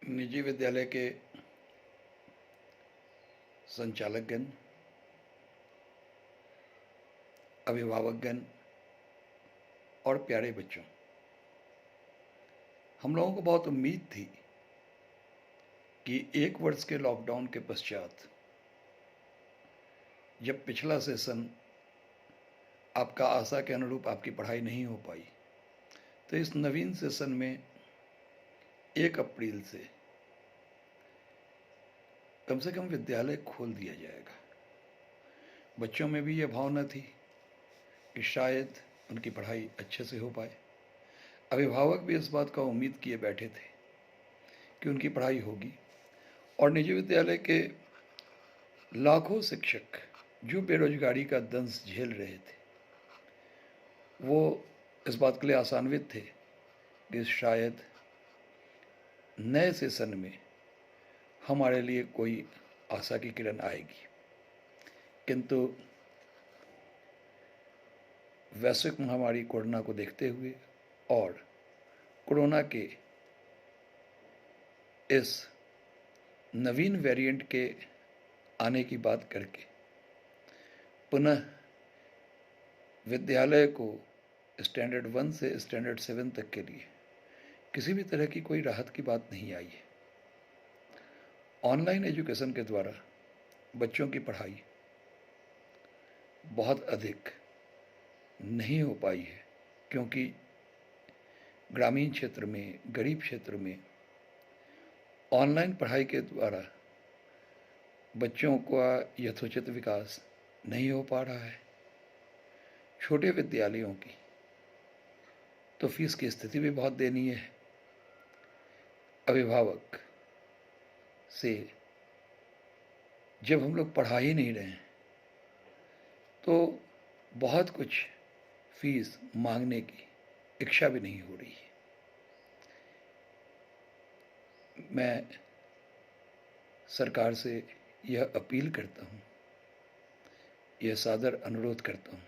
निजी विद्यालय के संचालकगण, अभिभावकगण और प्यारे बच्चों, हम लोगों को बहुत उम्मीद थी कि 1 वर्ष के लॉकडाउन के पश्चात जब पिछला सेशन आपका आशा के अनुरूप आपकी पढ़ाई नहीं हो पाई, तो इस नवीन सेशन में 1 अप्रैल से कम विद्यालय खोल दिया जाएगा। बच्चों में भी यह भावना थी कि शायद उनकी पढ़ाई अच्छे से हो पाए। अभिभावक भी इस बात का उम्मीद किए बैठे थे कि उनकी पढ़ाई होगी, और निजी विद्यालय के लाखों शिक्षक जो बेरोजगारी का दंश झेल रहे थे, वो इस बात के लिए आशान्वित थे कि शायद नए सेशन में हमारे लिए कोई आशा की किरण आएगी। किंतु वैश्विक महामारी कोरोना को देखते हुए और कोरोना के इस नवीन वेरिएंट के आने की बात करके पुनः विद्यालय को स्टैंडर्ड 1 से स्टैंडर्ड 7 तक के लिए किसी भी तरह की कोई राहत की बात नहीं आई है। ऑनलाइन एजुकेशन के द्वारा बच्चों की पढ़ाई बहुत अधिक नहीं हो पाई है, क्योंकि ग्रामीण क्षेत्र में, गरीब क्षेत्र में ऑनलाइन पढ़ाई के द्वारा बच्चों का यथोचित विकास नहीं हो पा रहा है। छोटे विद्यालयों की तो फीस की स्थिति भी बहुत दयनीय है। अभिभावक से जब हम लोग पढ़ा ही नहीं रहे हैं तो बहुत कुछ फीस मांगने की इच्छा भी नहीं हो रही है। मैं सरकार से यह अपील करता हूँ, यह सादर अनुरोध करता हूँ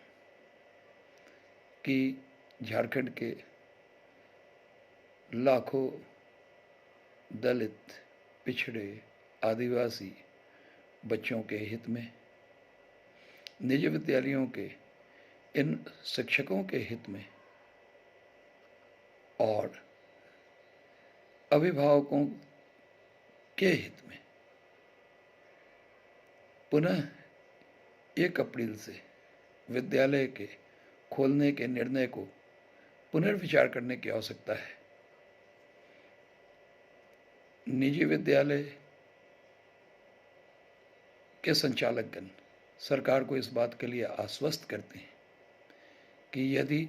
कि झारखंड के लाखों दलित, पिछड़े, आदिवासी बच्चों के हित में, निजी विद्यालयों के इन शिक्षकों के हित में और अभिभावकों के हित में पुनः 1 अप्रैल से विद्यालय के खोलने के निर्णय को पुनर्विचार करने की आवश्यकता है। निजी विद्यालय के संचालकगण सरकार को इस बात के लिए आश्वस्त करते हैं कि यदि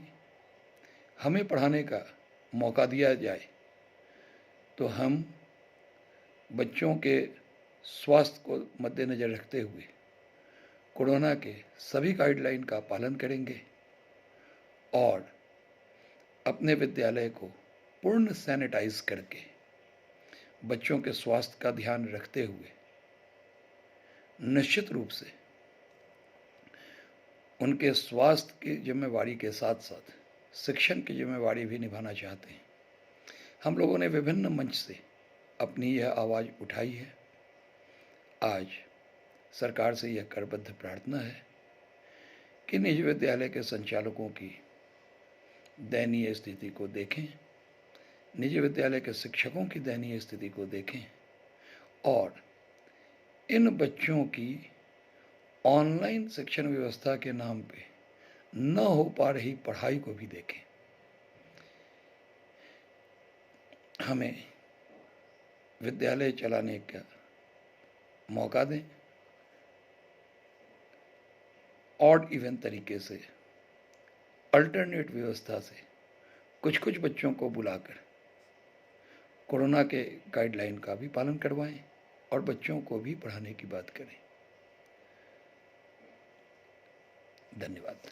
हमें पढ़ाने का मौका दिया जाए तो हम बच्चों के स्वास्थ्य को मद्देनज़र रखते हुए कोरोना के सभी गाइडलाइन का पालन करेंगे और अपने विद्यालय को पूर्ण सैनिटाइज करके बच्चों के स्वास्थ्य का ध्यान रखते हुए निश्चित रूप से उनके स्वास्थ्य की जिम्मेवारी के साथ साथ शिक्षण की जिम्मेवारी भी निभाना चाहते हैं। हम लोगों ने विभिन्न मंच से अपनी यह आवाज़ उठाई है। आज सरकार से यह करबद्ध प्रार्थना है कि निजी विद्यालय के संचालकों की दयनीय स्थिति को देखें, निजी विद्यालय के शिक्षकों की दयनीय स्थिति को देखें और इन बच्चों की ऑनलाइन शिक्षण व्यवस्था के नाम पे न हो पा रही पढ़ाई को भी देखें। हमें विद्यालय चलाने का मौका दें, ऑड इवन तरीके से, अल्टरनेट व्यवस्था से कुछ बच्चों को बुलाकर कोरोना के गाइडलाइन का भी पालन करवाएं और बच्चों को भी पढ़ाने की बात करें। धन्यवाद।